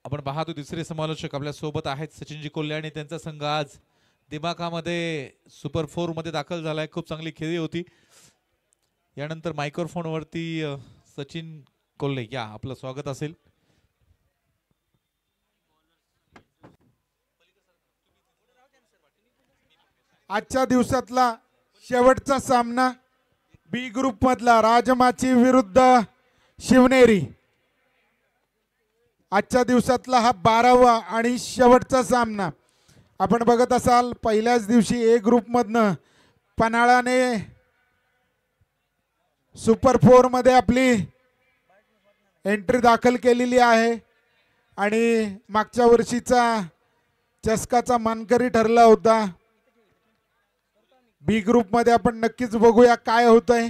आपण पाहतो तिसरे समालोचक आपल्या सोबत आहेत सचिनजी कोल्हे आणि त्यांचा संघ आज दिमाखामध्ये सुपर 4 मध्ये दाखल झालाय। खूप चांगली खेळी होती। यानंतर मायक्रोफोन वरती सचिन कोल्हे या आपलं स्वागत असेल। आजच्या दिवसातला शेवटचा सामना बी ग्रुप मधला राजमाची विरुद्ध शिवनेरी। आजच्या दिवसातला हा 12वा आणि शेवटचा सामना। आपण बघत असाल पहिल्याच दिवशी ए ग्रुप मधनं पन्हाळाने सुपर 4 मध्ये आपली एंट्री दाखल केलेली आहे आणि मागच्या वर्षीचा चषकाचा मानकरी ठरला होता। बी ग्रुप मध्ये आपण नक्कीच बघूया काय होतंय।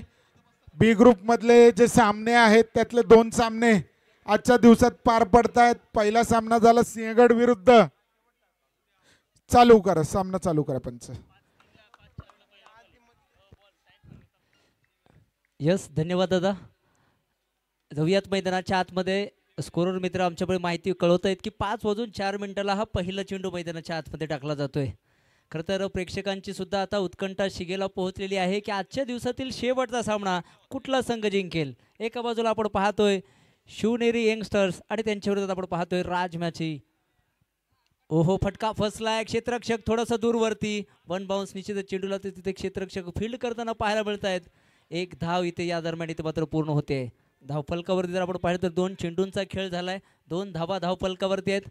बी ग्रुप मधले जे सामने आहेत त्यातले 2 सामने आजच्या दिवसात पार पडतायत। पहिला सामना झाला सिंहगड विरुद्ध सामना चालू करा पंच। यस धन्यवाद दादा। जाऊयात मैदानाच्या आतमध्ये। स्कोरर मित्र आमच्याकडे माहिती कळवत आहेत की 5:04 हा पहिला चेंडू मैदानाच्या आतमध्ये टाकला जातोय। खरं तर प्रेक्षकांची सुद्धा आता उत्कंठा शिगेला पोहोचलेली आहे की आजच्या दिवसातील शेवटचा सामना कुठला संघ जिंकेल। एका बाजूला आपण पाहतोय शिवनेरी यंगस्टर्स आणि त्यांच्या विरोधात आपण पाहतोय राजमाची। ओहो फटका फसलाय। क्षेत्ररक्षक थोडंसं दूरवरती। वन बाउन्स निश्चित चेंडूला तिथे क्षेत्ररक्षक फील्ड करताना पाहायला मिळत आहेत। एक धाव इथे या दरम्यान इथे मात्र पूर्ण होते। धावफलकावरती जर आपण पाहिलं तर 2 चेंडूंचा खेळ झालाय। 2 धावा धावफलकावरती आहेत।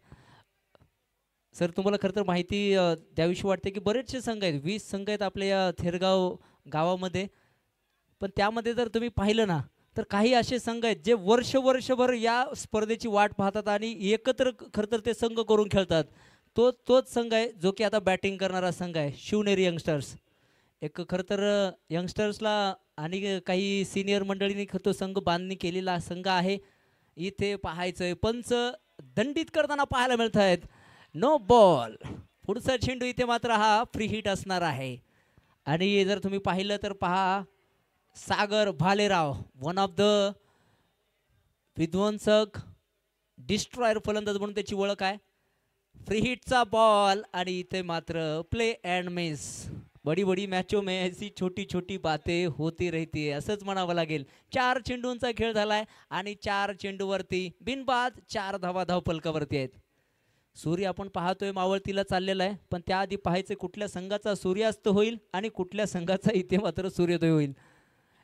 सर तुम्हाला खरं तर माहिती द्यावीशी वाटते की बरेचसे संघ आहेत 20 संघ आहेत आपल्या या थेरगाव गावामध्ये। पण त्यामध्ये जर तुम्ही पाहिलं ना तर काही असे संघ आहेत जे वर्षभर या स्पर्धेची वाट पाहतात आणि एकत्र खरं तर ते संघ करून खेळतात। तोच संघ आहे जो की आता बॅटिंग करणारा संघ आहे शिवनेरी यंगस्टर्स। एक खरं तर यंगस्टर्सला आणि काही सिनियर मंडळींनी तो संघ बांधणी केलेला संघ आहे। इथे पाहायचंय पंच दंडित करताना पाहायला मिळत आहेत। No ball. पुढचा चेंडू इथे मात्र हा फ्री हिट असणार आहे। आणि जर तुम्ही पाहिलं तर पहा सागर भालेराव वन ऑफ द विध्वंसक डिस्ट्रॉयर फलंदाज म्हणून त्याची ओळख आहे। फ्री हिटचा बॉल आणि इथे मात्र प्ले अँड मिस। बड़ी बड़ी मैचों में ऐसी छोटी छोटी बातें होती रहती है असंच म्हणावं लागेल। 4 चेंडूंचा खेळ झालाय आणि 4 चेंडूवरती बिनबाद 4 धावा धावफलकावरती आहेत। सूर्य आपण पाहतोय मावळतीला चाललेला आहे पण त्याआधी पाहायचं कुठल्या संघाचा सूर्यास्त होईल आणि कुठल्या संघाचा इथे मात्र सूर्योदय होईल।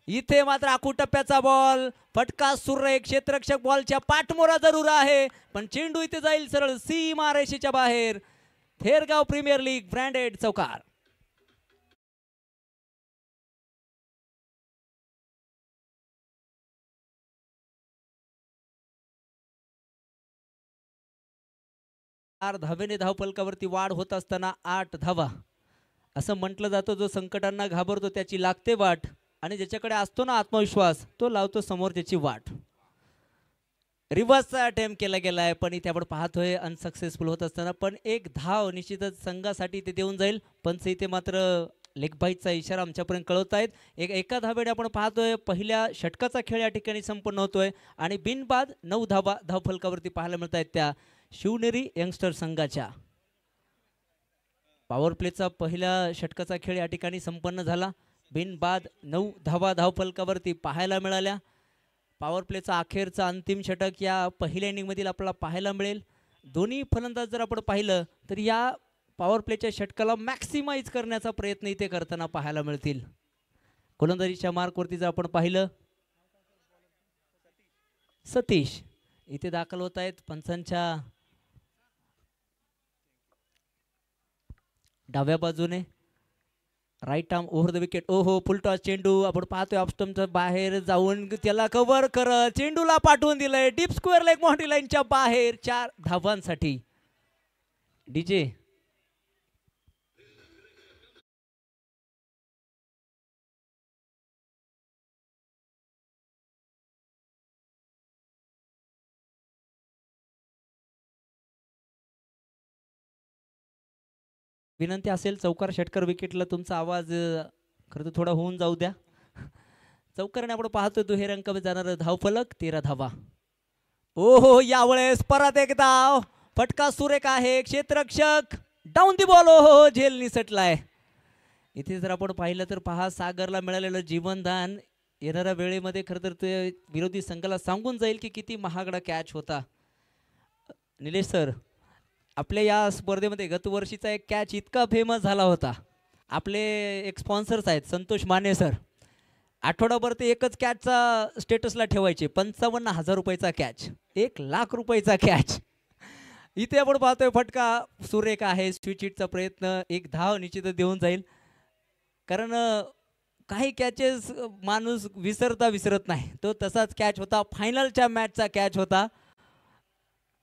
इथे मात्र आकुटप्प्याचा बॉल फटका सुरेख। क्षेत्ररक्षक बॉलच्या पाठमोरा जरूर आहे पण चेंडू इथे जाईल सरळ सीमारेषेच्या बाहेर। थेरगाव प्रीमियर लीग ब्रँडेड चौकार। धावेने धावफलकावरती वाढ होत असताना 8 धावा। असं म्हटलं जातं जो संकटांना घाबरतो त्याची लागते वाट आणि ज्याच्याकडे असतो ना आत्मविश्वास तो लावतो समोर त्याची वाट। रिव्हर्सचा अटेम्प्ट केला गेलाय पण इथे आपण पाहतोय अनसक्सेसफुल होत असताना पण एक धाव निश्चितच संघासाठी इथे देऊन जाईल। पंच इथे मात्र लेग बाईटचा इशारा आमच्यापर्यंत कळवत आहेत। एका धावेने आपण पाहतोय पहिल्या षटकाचा खेळ या ठिकाणी संपन्न होतोय आणि बिनबाद 9 धावा धावफलकावरती पाहायला मिळत आहेत त्या शिवनेरी यंगस्टर संघाच्या। पॉवर प्लेचा पहिल्या षटकाचा खेळ या ठिकाणी संपन्न झाला। बिनबाद 9 धावा धावफलकावरती पाहायला मिळाल्या। पॉवर प्लेचा अखेरचा अंतिम षटक या पहिल्या इनिंग मधील आपल्याला पाहायला मिळेल। दोन्ही फलंदाज जर आपण पाहिलं तर या पॉवर प्लेच्या षटकाला मॅक्सिमाइज करण्याचा प्रयत्न इथे करताना पाहायला मिळतील। गोलंदाजीच्या मार्कवरती जर आपण पाहिलं सतीश इथे दाखल होत आहेत पंचांच्या डाव्या बाजूने। Right arm over the wicket. ओहो फुलटॉस चेंडू आपण पाहतोय ऑफस्टंपच्या बाहेर जाऊन त्याला कव्हर करत चेंडूला पाठवून दिलंय डीप स्क्वेअर लेग बाउंड्री लाईनच्या बाहेर 4 धावांसाठी। डीजे विनंती असेल चौकार षटकार विकेटला तुमचा आवाज खरं तर थोडा होऊन जाऊ द्या। चौकारने आपण पाहतोय दुहेरी अंकामध्ये जाणारा धावफलक 13 धावा। हो हो, यावेळेस परत एक धाव, फटका सुरेख आहे, क्षेत्ररक्षक डाऊन दी बॉल, हो झेल निसटलाय. इथे जर आपण पाहिलं तर पहा, सागरला मिळालेलं जीवनदान येणाऱ्या वेळेमध्ये खरं तर ते विरोधी संघाला सांगून जाईल की किती महागडा कॅच होता. निलेश सर, आपल्या या स्पर्धेमध्ये गतवर्षीचा एक कॅच इतका फेमस झाला होता. आपले एक स्पॉन्सर्स आहेत संतोष माने सर, आठवडाभर ते एकच कॅचचा स्टेटसला ठेवायचे, 55,000 रुपयाचा कॅच, 1,00,000 रुपयाचा कॅच. इथे आपण पाहतोय फटका सुरेख आहे, स्विच हिटचा प्रयत्न, एक धाव निश्चितच देऊन जाईल. कारण काही कॅचेस माणूस विसरत नाही, तो तसाच कॅच होता, फायनलच्या मॅचचा कॅच होता.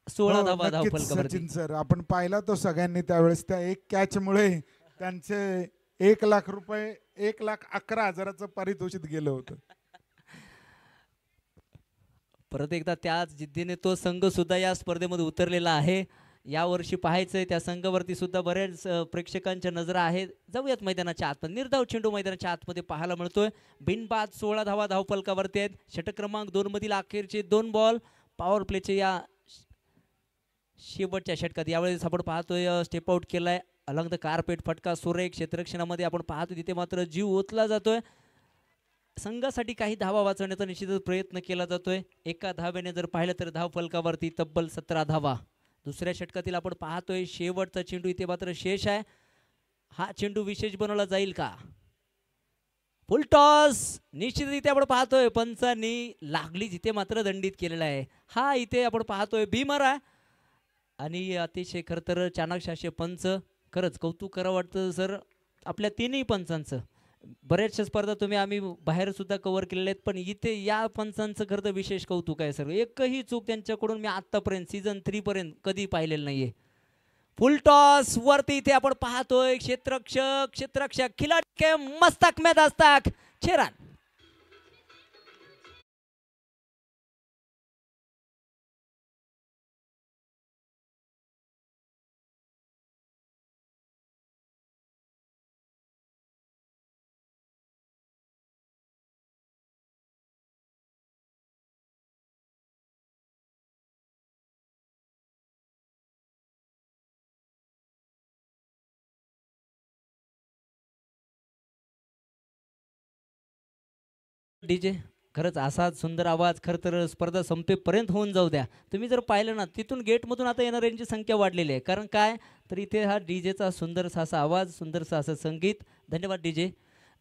16 हो, धावा नक्कीच धावफलकावरती. सचिन सर, आपण पाहिला तो सगळ्यांनी त्यावेळेस त्या एक कॅच मुळे त्यांचे 1,00,000 रुपये, 1,11,000चं पारितोषिक गेलं होतं. परत एकदा त्याच जिद्दीने तो संघ सुद्धा या स्पर्धेमध्ये उतरलेला आहे. यावर्षी पाहायचंय त्या संघावरती सुद्धा बऱ्याच प्रेक्षकांच्या नजरा आहेत. जाऊयात मैदानाच्या आतमध्ये, निर्धाव चेंडू मैदानाच्या आतमध्ये पाहायला मिळतोय. बिनबाद 16 धावा धावफलकावरती आहेत. षटक क्रमांक 2 मधील अखेरचे 2 बॉल पॉवर प्लेचे या शेवटच्या षटकात. यावेळेस आपण पाहतोय स्टेप आउट केलाय अलंग द कार्पेट, फटका सुरेख. क्षेत्ररक्षणामध्ये आपण पाहतो तिथे मात्र जीव ओतला जातोय. संघासाठी काही धावा वाचवण्याचा निश्चितच प्रयत्न केला जातोय. एका धाव्याने जर पाहिलं तर धाव फलकावरती तब्बल 17 धावा. दुसऱ्या षटकातील आपण पाहतोय शेवटचा चेंडू इथे मात्र शेष आहे. हा चेंडू विशेष बनवला जाईल का? फुल टॉस निश्चित इथे आपण पाहतोय पंचांनी लागली जिथे मात्र दंडित केलेला आहे. हा इथे आपण पाहतोय भीमर आहे आणि अतिशय खरं तर चाणक्य पंच, खरंच कौतुक करावं वाटतं सर आपल्या तिन्ही पंचांचं. बऱ्याचशा स्पर्धा तुम्ही आम्ही बाहेर सुद्धा कव्हर केलेल्या आहेत, पण इथे या पंचांचं खरं तर विशेष कौतुक आहे सर. एकही चूक त्यांच्याकडून मी आत्तापर्यंत सीझन 3 पर्यंत कधी पाहिलेलं नाहीये. फुल टॉस वरती इथे आपण पाहतोय क्षेत्ररक्षक खिलाडी के मस्तक में दस्तक, 6 रन. डीजे खरंच असाच सुंदर आवाज खरं तर स्पर्धा संपेपर्यंत होऊन जाऊ द्या. तुम्ही जर पाहिलं ना तिथून गेटमधून आता येणाऱ्यांची संख्या वाढलेली आहे. कारण काय तर इथे हा डीजेचा सुंदरसा असा आवाज, सुंदरसा असं संगीत. धन्यवाद डीजे.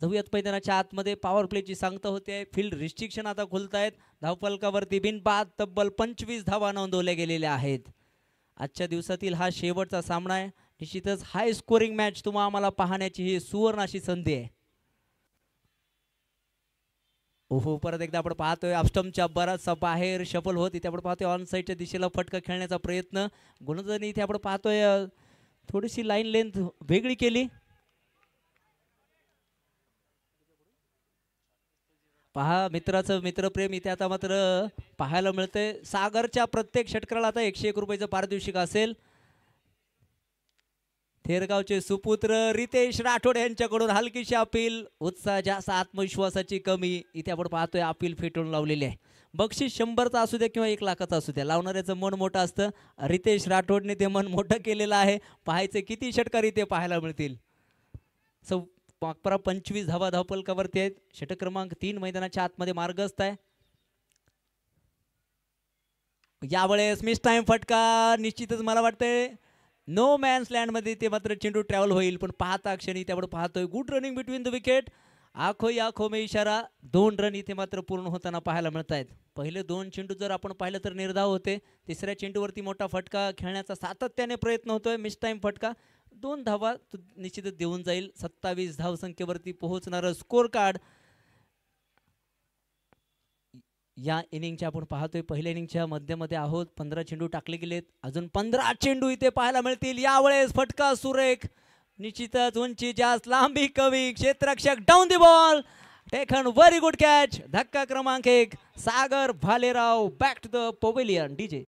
जाऊयात मैदानाच्या आतमध्ये. पॉवर प्लेची सांगता होते, फील्ड रिस्ट्रिक्शन आता खुलत आहेत. धावफलकावरती बिनबाद तब्बल 25 धावा नोंदवल्या गेलेल्या आहेत. आजच्या दिवसातील हा शेवटचा सामना आहे. निश्चितच हाय स्कोरिंग मॅच तुम्हाला आम्हाला पाहण्याची ही सुवर्ण अशी संधी आहे. ओहो, परत एकदा आपण पाहतोय अपस्टमच्या बराचसा बाहेर शफल होत. इथे आपण पाहतोय ऑन साईडच्या दिशेला फटका खेळण्याचा प्रयत्न. गोलंदाजांनी इथे आपण पाहतोय थोडीशी लाईन लेंथ वेगळी केली. पहा मित्राचं मित्रप्रेम इथे आता मात्र पाहायला मिळतंय. सागरच्या प्रत्येक षटकाला आता 101 रुपयाचं पारितोषिक असेल. थेरगावचे सुपुत्र रितेश राठोड यांच्याकडून हलकीशी अपील. उत्साह जास्त, आत्मविश्वासाची कमी. इथे आपण पाहतोय अपील फेटून लावलेली आहे. बक्षीस 100चा असू द्या किंवा 1,00,000चा असू द्या, लावणाऱ्याचं मन मोठं असतं. रितेश राठोडने ते मन मोठं केलेलं आहे. पाहायचे किती षटकार इथे पाहायला मिळतील. 25 धावा धावफलकावरती आहेत. षटक क्रमांक 3 मैदानाच्या आतमध्ये मार्गस्थ आहे. यावेळेस मिस टाइम फटका. निश्चितच मला वाटतंय नो मॅन्स लँड मध्ये ते मात्र चेंडू ट्रॅव्हल होईल, पण पाहता क्षणी त्यावर पाहतोय good running between the wicket. आखो में इशारा. 2 रन इथे मात्र पूर्ण होताना पाहायला मिळत आहेत. पहिले 2 चेंडू जर आपण पाहिलं तर निर्धाव होते. तिसऱ्या चेंडूवरती मोठा फटका खेळण्याचा सातत्याने प्रयत्न होतोय. मिस टाइम फटका. 2 धावा निश्चितच देऊन जाईल. 27 धावसंख्येवरती पोहोचणारं स्कोर कार्ड या इनिंगच्या आपण पाहतोय. पहिल्या इनिंगच्या मध्यमध्ये आहोत. 15 चेंडू टाकले गेलेत. अजून 15 चेंडू इथे पाहायला मिळतील. यावेळेस फटका सुरेख. निश्चितच उंची जास्त, लांबी कमी. क्षेत्ररक्षक down the ball, taken very good catch. धक्का क्रमांक 1 Sagar Bhalerao back to the pavilion. DJ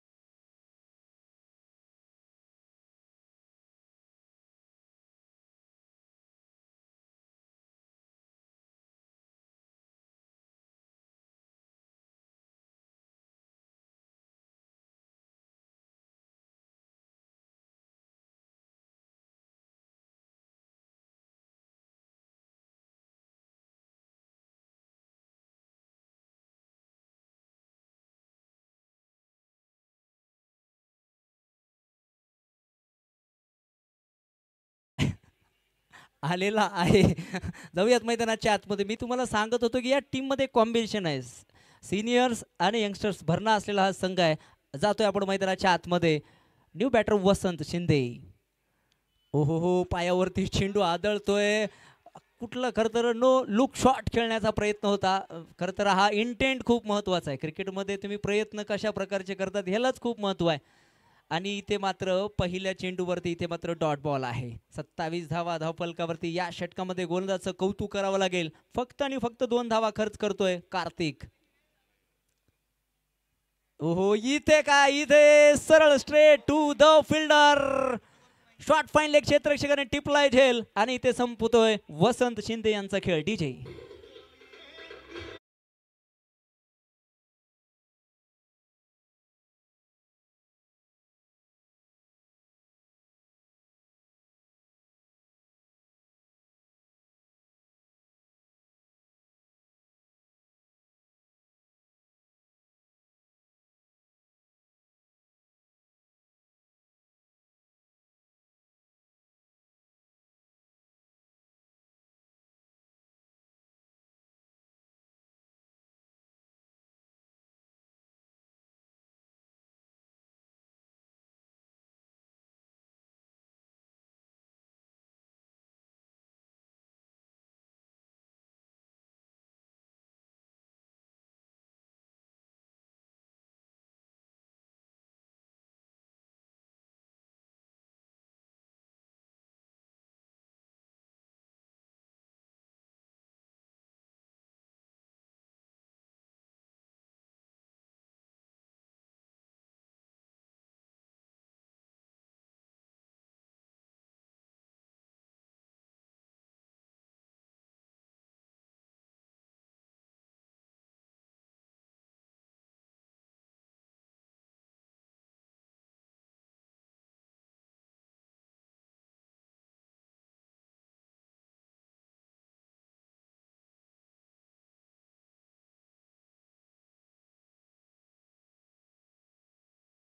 आलेला आहे. जाऊयात मैदानाच्या आतमध्ये. मी तुम्हाला सांगत होतो की या टीममध्ये कॉम्बिनेशन आहे, सिनियर्स आणि यंगस्टर्स भरणा असलेला हा संघ आहे. जातोय आपण मैदानाच्या आतमध्ये. न्यू बॅटर वसंत शिंदे. ओहो हो, पायावरती चेंडू आदळतोय. कुठलं खरं तर नो लुक शॉट खेळण्याचा प्रयत्न होता. खरं तर हा इंटेंट खूप महत्त्वाचा आहे. क्रिकेटमध्ये तुम्ही प्रयत्न कशा प्रकारचे करतात ह्यालाच खूप महत्त्व आहे. आणि इथे मात्र पहिल्या चेंडूवरती इथे मात्र डॉट बॉल आहे. 27 धावा धावफलकावरती. या षटकामध्ये गोलंदाजाचं कौतुक करावं लागेल. फक्त आणि फक्त 2 धावा खर्च करतोय कार्तिक. ओहो, इथे काय, इथे सरळ straight to the fielder. Shot fine leg क्षेत्ररक्षकाने टिपलाय झेल आणि इथे संपतोय वसंत शिंदे यांचा खेळ. डीजे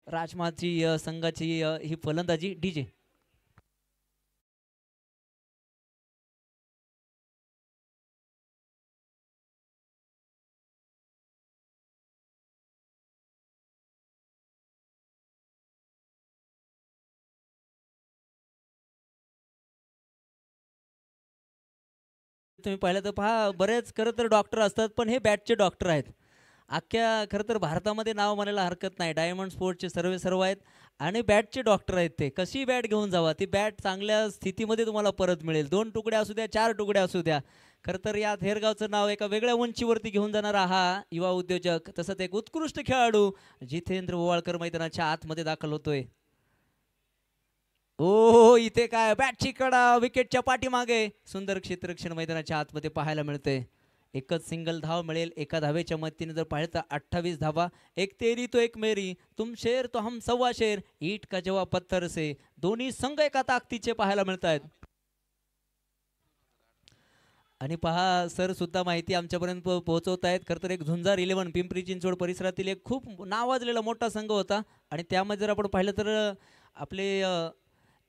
राजमाची संघाची ही फलंदाजी. डीजे तुम्ही पाहिलं तर पहा, बरेच खरं तर डॉक्टर असतात पण हे बॅटचे डॉक्टर आहेत. अख्ख्या खरं तर भारतामध्ये नाव म्हणायला हरकत नाही. डायमंड स्पोर्टचे सर्व आहेत आणि बॅटचे डॉक्टर आहेत. ते कशी बॅट घेऊन जावा, ती बॅट चांगल्या स्थितीमध्ये तुम्हाला परत मिळेल. 2 तुकड्या असू द्या, 4 तुकड्या असू द्या. खरं तर या थेरगावचं नाव एका वेगळ्या उंचीवरती घेऊन जाणारा हा युवा उद्योजक, तसंच एक उत्कृष्ट खेळाडू जितेंद्र ओवाळकर मैदानाच्या आतमध्ये दाखल होतोय. ओ इथे काय, बॅटची कडा विकेटच्या पाठीमागे. सुंदर क्षेत्ररक्षण मैदानाच्या आतमध्ये पाहायला मिळते. एकच सिंगल धाव मिळेल. एका धावेच्या मदतीने जर पाहिलं तर 28 धावा. एक तेरी तो एक मेरी, तुम शेर तो हम सव्वा शेर, ईट का जवाब पत्थर से. दोन्ही संघ एका ताकदीचे पाहायला मिळत आहेत. आणि पहा, सर सुद्धा माहिती आमच्यापर्यंत पोहोचवत आहेत. खरं तर एक झुंजार 11 पिंपरी चिंचवड परिसरातील एक खूप नावाजलेला मोठा संघ होता. आणि त्यामध्ये जर आपण पाहिलं तर आपले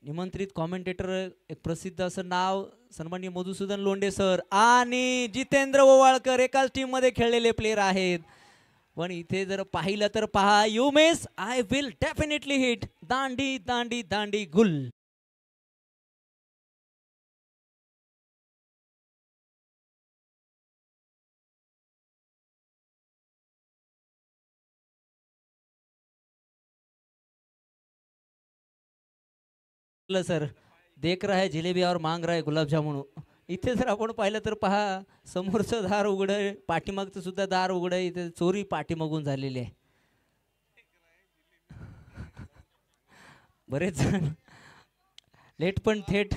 निमंत्रित कॉमेंटेटर एक प्रसिद्ध असं नाव सन्माननीय मधुसूदन लोंढे सर आणि जितेंद्र ओवाळकर एकाच टीम मध्ये खेळलेले प्लेयर आहेत. पण इथे जर पाहिलं तर पहा, you miss I will definitely hit, Dandi Dandi Dandi Gul. Sir देख रहा है जिलेबी और मांग रहा है गुलाब जामुन. इथे जर आपण पाहिलं तर पहा, समोरचं दार उघड आहे, पाठीमागचं सुद्धा दार उघड आहे. इथे चोरी पाठीमागून झालेली आहे. बरेच जण लेट पण थेट.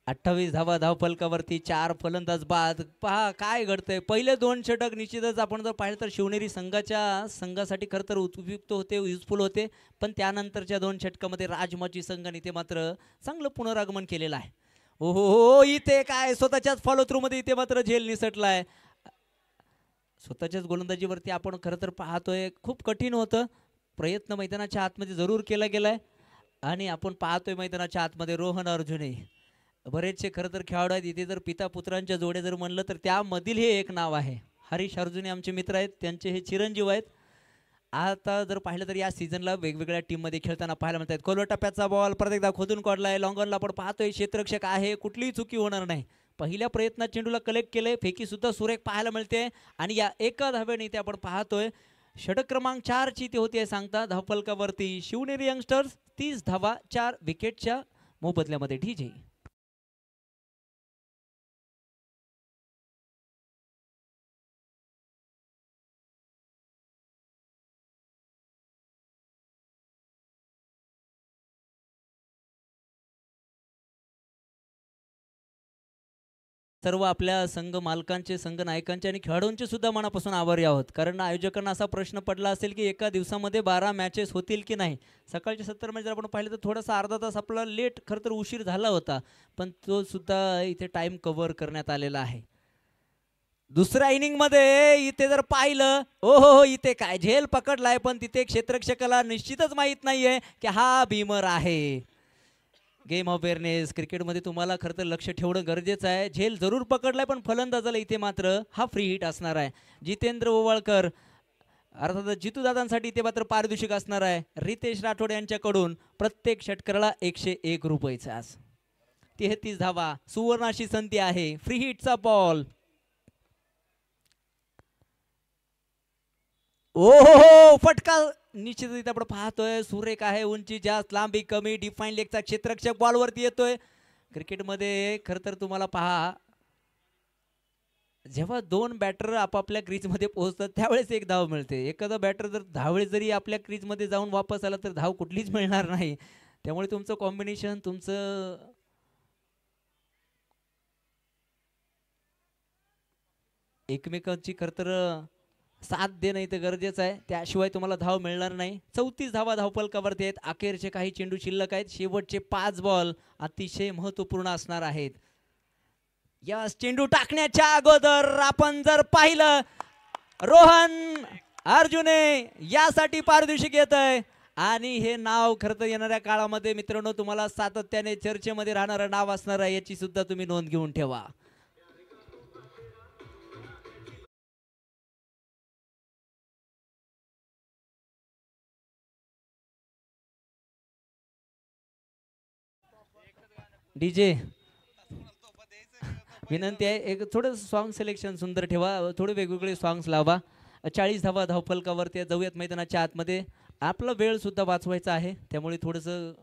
28 धावा धावफलकावरती, 4 फलंदाज बाद. पहा काय घडतंय. पहिले 2 षटक निश्चितच आपण जर पाहिलं तर शिवनेरी संघासाठी खरं तर उपयुक्त होते, युजफुल होते. पण त्यानंतरच्या 2 षटकामध्ये राजमाची संघाने इथे मात्र चांगलं पुनरागमन केलेलं आहे. ओहो हो, इथे काय स्वतःच्याच फॉलो थ्रू मध्ये इथे मात्र झेल निसटलाय. स्वतःच्याच गोलंदाजीवरती आपण खरं तर पाहतोय खूप कठीण होतं. प्रयत्न मैदानाच्या आतमध्ये जरूर केला गेलाय. आणि आपण पाहतोय मैदानाच्या आतमध्ये रोहन अर्जुने. बरेचसे खरं तर खेळाडू आहेत इथे. जर पिता पुत्रांच्या जोड्या जर म्हणलं तर त्यामधील हे एक नाव आहे. हरीश अर्जुने आमचे मित्र आहेत, त्यांचे हे चिरंजीव आहेत. आता जर पाहिलं तर या सीझनला वेगवेगळ्या टीममध्ये खेळताना पाहायला मिळतात. खोलवर टप्प्याचा बॉल परत एकदा खोदून काढलाय. लॉंगॉनला आपण पाहतोय क्षेत्ररक्षक आहे, कुठलीही चुकी होणार नाही. पहिल्या प्रयत्नात चेंडूला कलेक्ट केलंय, फेकी सुद्धा सुरेख पाहायला मिळते. आणि या एका धाब्याने इथे आपण पाहतोय षटक क्रमांक 4 ची ती होती सांगता धावफलकावरती शिवनेरी यंगस्टर्स. 30 धावा 4 विकेटच्या मोबदल्यामध्ये. डीजे सर्व आपल्या संघ मालकांचे, संघ नायकांचे आणि खेळाडूंचे सुद्धा मनापासून आभारी आहोत. कारण आयोजकांना असा प्रश्न पडला असेल की एका दिवसामध्ये 12 मॅचेस होतील की नाही. सकाळचे 70 मॅच जर आपण पाहिलं तर थोडासा अर्धा तास आपला लेट खरं तर उशीर झाला होता, पण तो सुद्धा इथे टाइम कव्हर करण्यात आलेला आहे. दुसऱ्या इनिंगमध्ये इथे जर पाहिलं हो इथे काय झेल पकडलाय, पण तिथे क्षेत्ररक्षकाला निश्चितच माहीत नाहीये की हा भीमर आहे. गेम अवेअरनेस क्रिकेटमध्ये तुम्हाला खरं तर लक्ष ठेवणं गरजेचं आहे. झेल जरूर पकडलाय, पण फलंदाजाला इथे मात्र हा फ्री हिट असणार आहे. जितेंद्र ओवाळकर अर्थात जितूदादांसाठी इथे मात्र पारितोषिक असणार आहे. रितेश राठोड यांच्याकडून प्रत्येक षटकाराला 101 रुपयाचा. 33 धावा सुवर्णाशी संधी आहे. Free हिटचा ball. ओ फटका निश्चितच आपण पाहतोय सुरेख आहे. उंची जास्त, लांबी कमी, डिफाईन लेगचा क्षेत्ररक्षक बॉलवरती येतोय. क्रिकेटमध्ये खरं तर तुम्हाला पहा जेव्हा 2 बॅटर आपापल्या क्रीजमध्ये पोहोचतात त्यावेळेस एक धाव मिळते. एखादा बॅटर जर धावेळेस जरी आपल्या क्रीजमध्ये जाऊन वापस आला तर धाव कुठलीच मिळणार नाही. त्यामुळे तुमचं कॉम्बिनेशन, तुमचं एकमेकांची खरं तर साथ देणं इथं गरजेचं आहे, त्याशिवाय तुम्हाला धाव मिळणार नाही. 34 धावा धावफलकावरती आहेत. अखेरचे काही चेंडू शिल्लक आहेत. शेवटचे 5 बॉल अतिशय महत्त्वपूर्ण असणार आहेत. या चेंडू टाकण्याच्या अगोदर आपण जर पाहिलं रोहन अर्जुने यासाठी पारितोषिक येत आहे. आणि हे नाव खरं तर येणाऱ्या काळामध्ये मित्रांनो तुम्हाला सातत्याने चर्चेमध्ये राहणारं नाव असणार आहे, याची सुद्धा तुम्ही नोंद घेऊन ठेवा. डीजे विनंती आहे, एक थोडं सॉन्ग सिलेक्शन सुंदर ठेवा, थोडे वेगवेगळे सॉंग्स लावा. 40 धावा धावफलकावरती जाऊयात मैदानाच्या आतमध्ये. आपला वेळ सुद्धा वाचवायचा आहे, त्यामुळे थोडंसं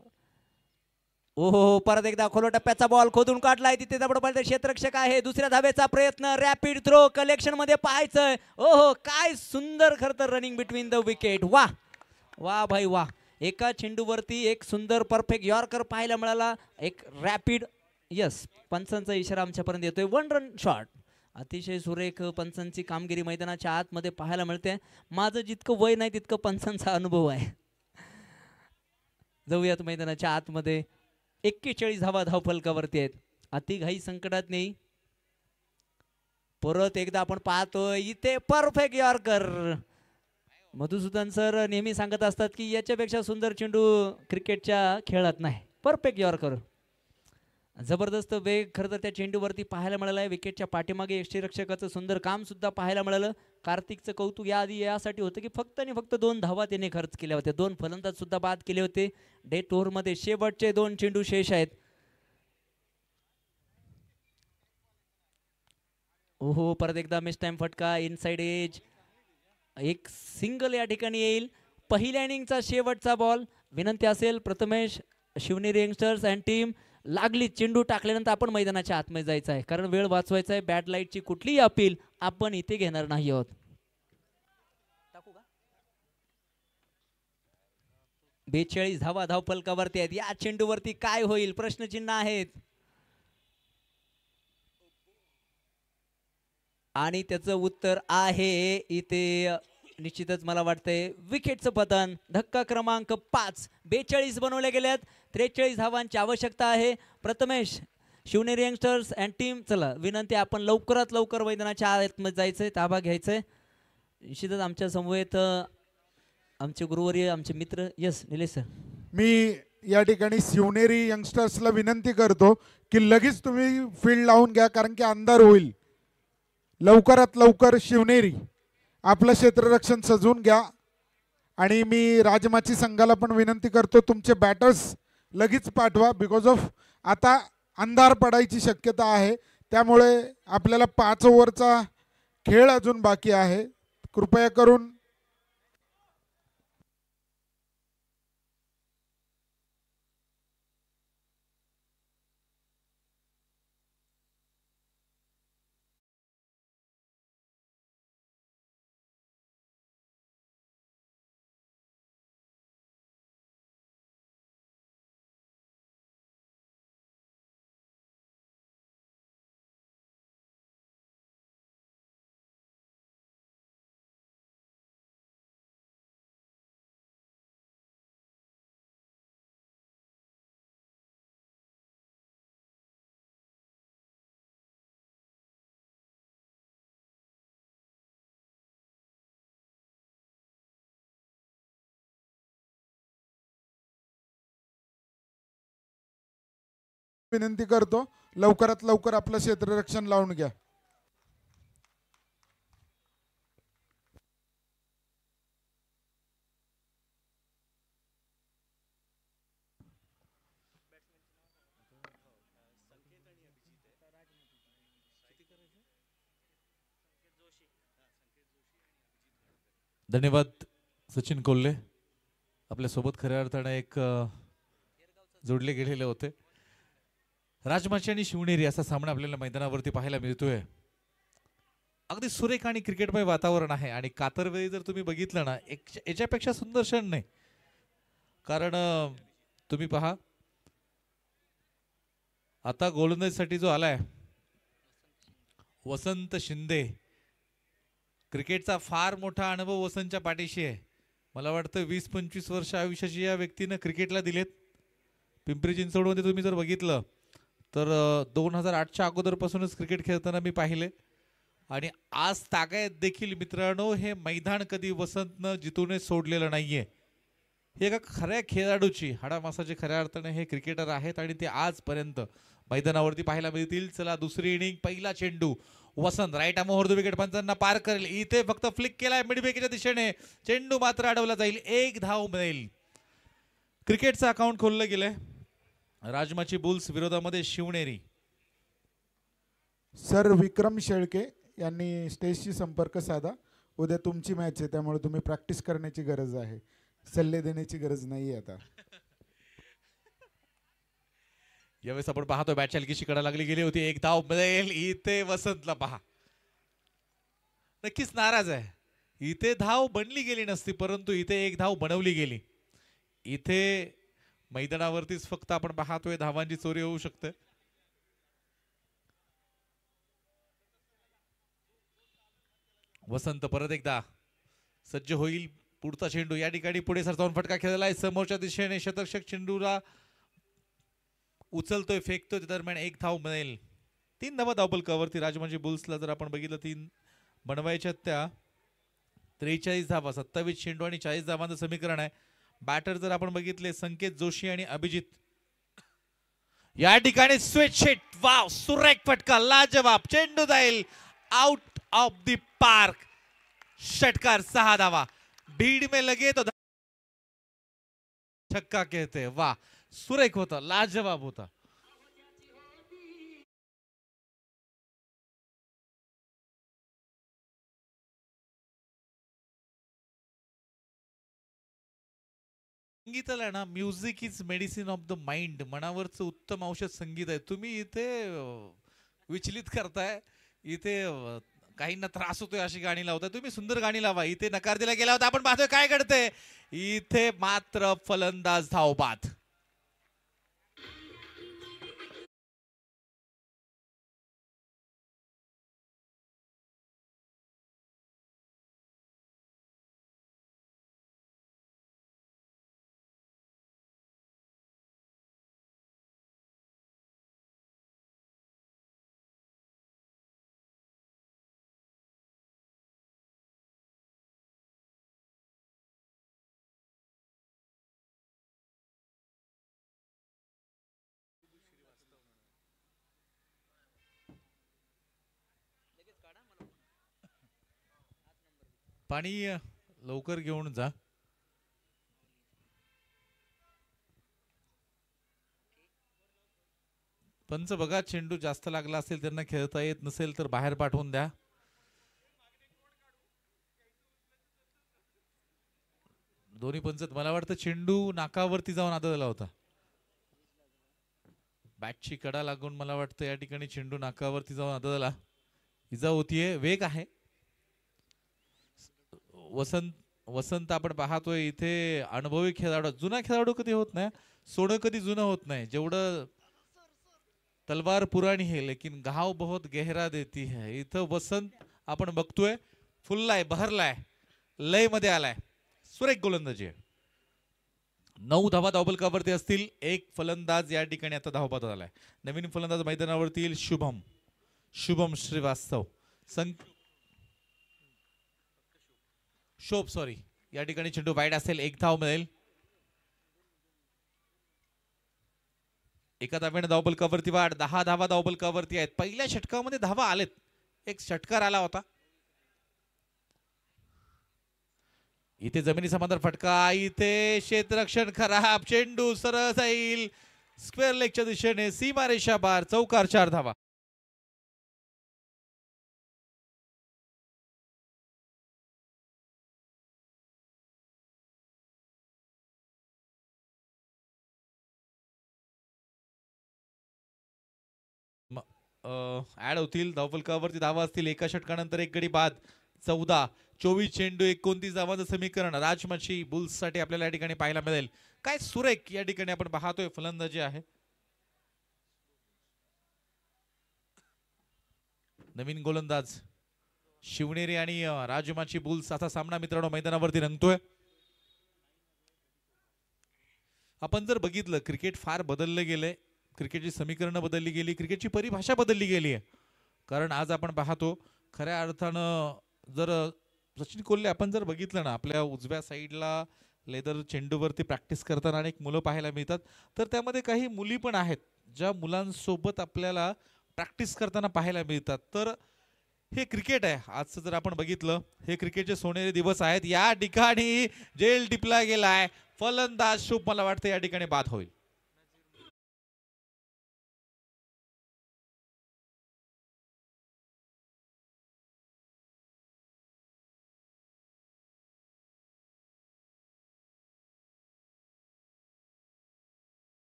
ओहो परत एकदा खोलो टप्प्याचा बॉल खोदून काढलाय. तिथे जबरदस्त क्षेत्ररक्षक आहे. दुसऱ्या धावेचा प्रयत्न, रॅपिड थ्रो कलेक्शन मध्ये पाहायचंय. ओहो काय सुंदर खरं तर रनिंग बिटवीन द विकेट. वा वा भाई वा. एका चेंडूवरती एक सुंदर परफेक्ट यॉर्कर पाहायला मिळाला. एक रॅपिड यस पंचांचा इशारा आमच्यापर्यंत येतोय. 1 रन शॉट. अतिशय सुरेख पंचांची कामगिरी मैदानाच्या आतमध्ये पाहायला मिळते. माझं जितकं वय नाही तितकं पंचांचा अनुभव आहे. जाऊयात मैदानाच्या आतमध्ये. 41 धावा धावफलकावरती आहेत. अतिघाई संकटात नाही. परत एकदा आपण पाहतोय इथे परफेक्ट यॉर्कर. मधुसूदन सर नेहमी सांगत असतात की याच्यापेक्षा सुंदर चेंडू क्रिकेटच्या खेळात नाही. Perfect yorker. जबरदस्त वेग खरं तर त्या चेंडूवरती पाहायला मिळाला आहे. विकेटच्या पाठीमागे यष्टीरक्षकाचं सुंदर काम सुद्धा पाहायला मिळालं. कार्तिकचं कौतुक याआधी यासाठी होतं की फक्त आणि फक्त 2 धावा त्याने खर्च केल्या होत्या. 2 फलंदाज सुद्धा बाद केले होते. डेथ ओव्हरमध्ये शेवटचे 2 चेंडू शेष आहेत. ओहो परत एकदा मिस टाइम फटका इनसाइड एज. एक सिंगल या ठिकाणी येईल. पहिल्या इनिंगचा शेवटचा बॉल. विनंती असेल Prathamesh Shivneri youngsters and team लागली चेंडू टाकल्यानंतर आपण मैदानाच्या आतमध्ये जायचं आहे, कारण वेळ वाचवायचा आहे. बॅड लाईटची कुठलीही अपील आपण इथे घेणार नाही आहोत. 42 धावा धावफलकावरती आहेत. या चेंडूवरती काय होईल प्रश्नचिन्ह आहेत. आणि त्याचं उत्तर आहे इथे निश्चितच मला वाटतंय विकेटचं पतन. धक्का क्रमांक 5. 42 बनवले गेलेत. 43 धावांची आवश्यकता आहे. Prathamesh Shivneri youngsters and team चला विनंती आपण लवकरात लवकर मैदानाच्या आतमध्ये जायचंय, ताबा घ्यायचंय. निश्चितच आमच्या समवेत आमचे गुरुवर्य आमचे मित्र. Yes Nilesh sir. मी या ठिकाणी शिवनेरी यंगस्टर्सला विनंती करतो की लगेच तुम्ही फील्ड लावून घ्या, कारण की अंधार होईल. लवकरात लवकर शिवनेरी आपलं क्षेत्ररक्षण सजवून घ्या. आणि मी राजमाची संघाला पण विनंती करतो तुमचे बॅटर्स लगेच पाठवा, बिकॉज ऑफ आता अंधार पडायची शक्यता आहे. त्यामुळे आपल्याला 5 ओव्हरचा खेळ अजून बाकी आहे. कृपया करून विनंती करतो लवकरात लवकर आपलं क्षेत्ररक्षण लावून घ्या. धन्यवाद सचिन कोल्हे, आपल्यासोबत खऱ्या अर्थाने एक जोडले गेलेले होते. राजमाची आणि शिवनेरी असा सामना आपल्याला मैदानावरती पाहायला मिळतोय. अगदी सुरेख आणि क्रिकेटमय वातावरण आहे आणि कातरवेळी जर तुम्ही बघितलं ना, याच्यापेक्षा सुंदर क्षण नाही. कारण तुम्ही पहा आता गोलंदाजीसाठी जो आलाय वसंत शिंदे, क्रिकेटचा फार मोठा अनुभव वसंतच्या पाठीशी आहे. मला वाटतं 20-25 वर्ष आयुष्याची या व्यक्तीनं क्रिकेटला दिलेत. पिंपरी चिंचवडमध्ये तुम्ही जर बघितलं तर 2008च्या अगोदरपासूनच क्रिकेट खेळताना मी पाहिले. आणि आज तागायत देखील मित्रांनो हे मैदान कधी वसंतनं जितून सोडलेलं नाहीये. हे एका खऱ्या खेळाडूची हाडामासाचे खऱ्या अर्थाने हे क्रिकेटर आहेत आणि ते आजपर्यंत मैदानावरती पाहायला मिळतील. चला दुसरी इनिंग, पहिला चेंडू वसंत राईट आमोहर विकेट पंचांना पार करेल. इथे फक्त फ्लिक केलाय मिड विकेटच्या दिशेने, चेंडू मात्र अडवला जाईल, 1 धाव मिळेल. क्रिकेटचं अकाउंट खोललं गेलंय. राजमाची बुल्स विरोधामध्ये शिवनेरी. सर विक्रम शेळके यांनी स्टेजशी संपर्क साधा. उद्या तुमची मॅच आहे, त्यामुळे तुम्ही प्रॅक्टिस करण्याची गरज आहे, सल्ले देण्याची गरज नाही आता. यावेळेस आपण पाहतो बॅट हलकीशी कडा लागली गेली होती, 1 धाव मिळेल. इथे वसंतला पहा नक्कीच नाराज आहे. इथे धाव बनली गेली नसती, परंतु इथे 1 धाव बनवली गेली. इथे मैदानावरतीच फक्त आपण पाहतोय धावांची चोरी होऊ शकते. वसंत परत एकदा सज्ज होईल. पुढचा चेंडू या ठिकाणी पुढे सरसावून फटका खेळलाय समोरच्या दिशेने, शतरक्षक चेंडूला उचलतोय, फेकतोय. दरम्यान 1 धाव मिळेल. 3 धावा धावपलकावरती राजमाची बुल्सला जर आपण बघितलं 3 बनवायच्या त्या 43 धावा, 27 चेंडू आणि 40 धावांचं समीकरण आहे. बॅटर जर आपण बघितले संकेत जोशी आणि अभिजित. या ठिकाणी स्विच हिट, वाव सुरेख फटका, लाजवाब. चेंडू जाईल आउट ऑफ द पार्क. षटकार, 6 धावा. भीड़ में लगे तो छक्का कहते. वाह सुरेख होता, लाजवाब होता. संगीताला ना music is medicine of the mind, मनावरचं उत्तम औषध संगीत आहे. तुम्ही इथे विचलित करताय, इथे काहींना त्रास होतोय अशी गाणी लावताय. तुम्ही सुंदर गाणी लावा. इथे नकार दिला गेला होता, आपण पाहतोय काय घडतंय. इथे मात्र फलंदाज धावबाद. पाणी लवकर घेऊन जा. पंच बघा, चेंडू जास्त लागला असेल, त्यांना खेळता येत नसेल तर बाहेर पाठवून द्या. दोन्ही पंच, मला वाटतं चेंडू नाकावरती जाऊन आदळला होता. बॅटची कडा लागून मला वाटतं या ठिकाणी चेंडू नाकावरती जाऊन आदळला. इजा होतीये, वेग आहे. वसंत आपण पाहतोय इथे अनुभवी खेळाडू, जुना खेळाडू कधी होत नाही, सोनं कधी जुनं होत नाही. जेवढं तलवार पुराणी है लेकिन घाव बहुत गहरा देती है. इथं वसंत आपण बघतोय फुललाय, बहरलाय, लय मध्ये आलाय. सुरेख गोलंदाजी आहे. 9 धावा धावफलकावरती असतील. एक फलंदाज या ठिकाणी आता धावपात आलाय. नवीन फलंदाज मैदानावरती येईल शुभम श्रीवास्तव. शोभ सॉरी, या ठिकाणी चेंडू वाईड असेल, 1 धाव मिळेल. एका धाव्याने धावफलकावरती वाढ. 10 धावा धावफलकावरती आहेत. पहिल्या षटकामध्ये धावा आलेत, एक षटकार आला होता. इथे जमिनी समांतर फटका, इथे क्षेत्ररक्षण खराब, चेंडू सरळ जाईल स्क्वेअर लेगच्या दिशेने, सीमारेषा पार, चौकार, 4 धावा. ऍड होतील धावफलकावरती, धावा असतील. एका षटकानंतर एक गडी बाद. 14, 24 चेंडू, 29 धावांचं समीकरण राजमाची बुल्स साठी आपल्याला या ठिकाणी पाहायला मिळेल. काय सुरेख या ठिकाणी आपण पाहतोय फलंदाजी आहे. नवीन गोलंदाज शिवनेरी आणि राजमाची बुल्स असा सामना मित्रांनो मैदानावरती रंगतोय. आपण जर बघितलं, क्रिकेट फार बदललं गेलंय. क्रिकेटची समीकरणं बदलली गेली, क्रिकेटची परिभाषा बदलली गेली आहे. कारण आज आपण पाहतो खऱ्या अर्थानं, जर सचिन कोल्हे आपण जर बघितलं ना, आपल्या उजव्या साईडला लेदर चेंडूवरती प्रॅक्टिस करताना अनेक मुलं पाहायला मिळतात. तर त्यामध्ये काही मुली पण आहेत ज्या मुलांसोबत आपल्याला प्रॅक्टिस करताना पाहायला मिळतात. तर हे क्रिकेट आहे. आजचं जर आपण बघितलं, हे क्रिकेटचे सोनेरी दिवस आहेत. या ठिकाणी जेल टिपला गेलाय. फलंदाज शुभ मला वाटतं या ठिकाणी बाद होईल.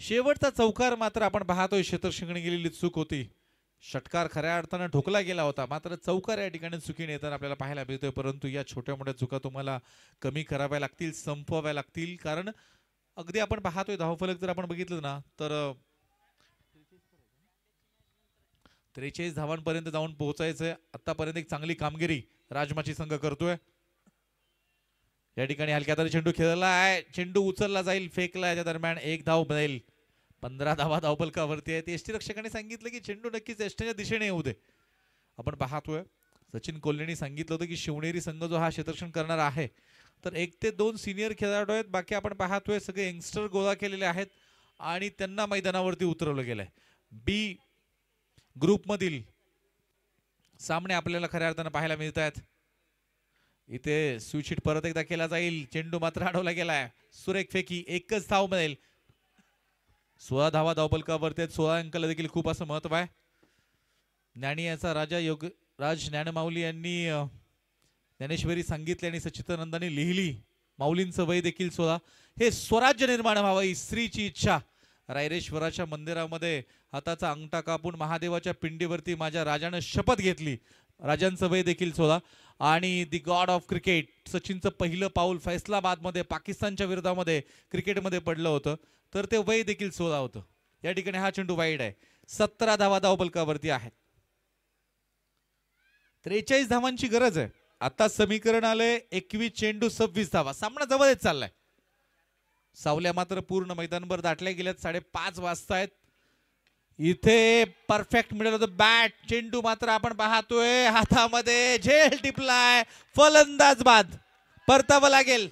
शेवटचा चौकार मात्र आपण पाहतोय क्षेत्ररक्षण गेलेली चूक होती. षटकार खऱ्या अर्थानं ठोकला गेला होता, मात्र चौकार या ठिकाणी चुकीने येताना आपल्याला पाहायला मिळतोय. परंतु या छोट्या मोठ्या चुका तुम्हाला कमी कराव्या लागतील, संपवाव्या लागतील. कारण अगदी आपण पाहतोय धावफलक जर आपण बघितलं ना, तर 43 धावांपर्यंत जाऊन पोहोचायचंय. आतापर्यंत एक चांगली कामगिरी राजमाची संघ करतोय. या ठिकाणी हलक्या हाताने चेंडू खेळला आहे, चेंडू उचलला जाईल, फेकला. याच्या दरम्यान 1 धाव मिळेल. 15 धावा धावफलकावरती आहेत. यष्टीरक्षकाने सांगितलं की चेंडू नक्कीच यष्टीच्या दिशेने येऊ दे. आपण पाहतोय सचिन कोल्हेनी सांगितलं होतं की शिवनेरी संघ जो हा क्षेत्ररक्षण करणार आहे, तर 1 ते 2 सिनियर खेळाडू आहेत. बाकी आपण पाहतोय सगळे यंगस्टर गोळा केलेले आहेत आणि त्यांना मैदानावरती उतरवलं गेलंय. बी ग्रुप मधील सामने आपल्याला खऱ्या अर्थानं पाहायला मिळत आहेत. इथे स्विच हिट परत एकदा केला जाईल. चेंडू मात्र अडवला गेलाय. सुरेख फेकी, 1च धाव मिळेल. 16 धावा धावफलकावरती आहेत. 16 अंकाला देखील खूप असं महत्व आहे. ज्ञानियाचा राजा योगराज ज्ञानमाऊली यांनी ज्ञानेश्वरी सांगितली आणि सच्चिदानंदांनी लिहिली. माऊलींचं वय देखील 16. हे स्वराज्य निर्माण व्हावं ही स्त्रीची इच्छा. रायरेश्वराच्या मंदिरामध्ये हाताचा अंगठा कापून महादेवाच्या पिंडीवरती माझ्या राजानं शपथ घेतली. राजांचं वय देखील 16. आणि दी गॉड ऑफ क्रिकेट सचिनचं पहिलं पाऊल फैसलाबादमध्ये पाकिस्तानच्या विरोधामध्ये क्रिकेटमध्ये पडलं होतं, तर ते वय देखील 16 होतं. या ठिकाणी हा चेंडू वाईड आहे. 17 धावा धावफलकावरती आहेत. 43 धावांची गरज आहे. आता समीकरण आलंय 21 चेंडू 26 धावा. सामना जवळ येत चाललाय. सावल्या मात्र पूर्ण मैदानभर दाटल्या गेल्यात. 5:30 वाजतायत. इथे perfect middle of the bat. चेंडू मात्र आपण पाहतोय हातामध्ये झेल टिपलाय. फलंदाज बाद. परतावं लागेल.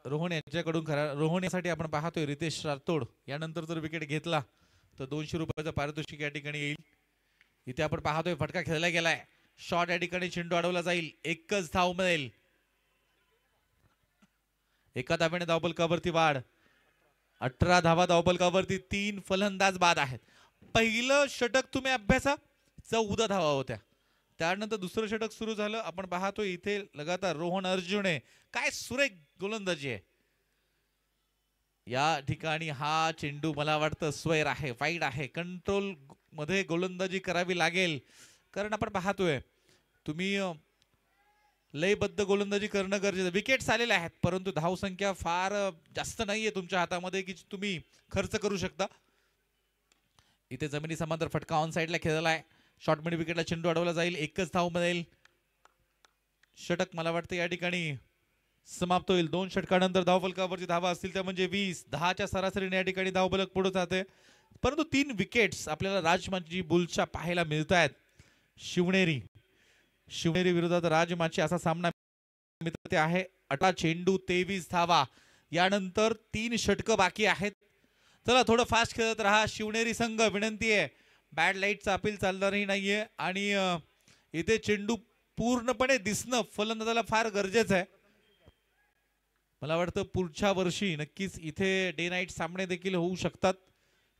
रोहन याच्याकडून रोहन यासाठी आपण पाहतोय रितेश राठोड यानंतर जर विकेट घेतला तर 200 रुपयाचं पारितोषिक या ठिकाणी येईल. इथे आपण पाहतोय फटका खेळला गेलाय. शॉट या ठिकाणी चेंडू अडवला जाईल. एकच धाव मिळेल. एका धावेने धावफलकावरती वाढ. 18 धावा धावफलकावरती. 3 फलंदाज बाद आहेत. पहिलं षटक तुम्ही अभ्यासा. 14 धावा होत्या. त्यानंतर दुसरं षटक सुरू झालं. आपण पाहतो इथे लगातार रोहन अर्जुने काय सुरेख गोलंदाजी आहे. या ठिकाणी हा चेंडू मला वाटतं स्वैर आहे, वाईड आहे. कंट्रोल मध्ये गोलंदाजी करावी लागेल. कारण आपण पाहतोय तुम्ही लयबद्ध गोलंदाजी करणं गरजेचं. विकेट्स आलेले आहेत परंतु धावसंख्या फार जास्त नाहीये तुमच्या हातामध्ये की तुम्ही खर्च करू शकता. इथे जमिनी समांतर फटका ऑन साइडला खेळलाय. शॉर्ट मिड विकेटला चेंडू अडवला जाईल. एकच धाव मिळेल. षटक मला वाटतं या ठिकाणी समाप्त होईल. 2 षटकानंतर धावफलकावरची धावा असतील त्या म्हणजे 20. 10च्या सरासरीने या ठिकाणी धावफलक पुढे जाते. परंतु 3 विकेट्स आपल्याला राजमाची बुलच्या पाहायला मिळत आहेत. शिवनेरी विरोधात राजमाची असा सामना मित्र आहे. 18 चेंडू 23 धावा. यानंतर 3 षटकं बाकी आहेत. चला थोडं फास्ट खेळत राहा. शिवनेरी संघ विनंती आहे बॅड लाईटचा अपील चालणारही नाहीये आणि इथे चेंडू पूर्णपणे दिसणं फलंदाजाला फार गरजेचं आहे. मला वाटतं पुढच्या वर्षी नक्कीच इथे डे नाईट सामने देखील होऊ शकतात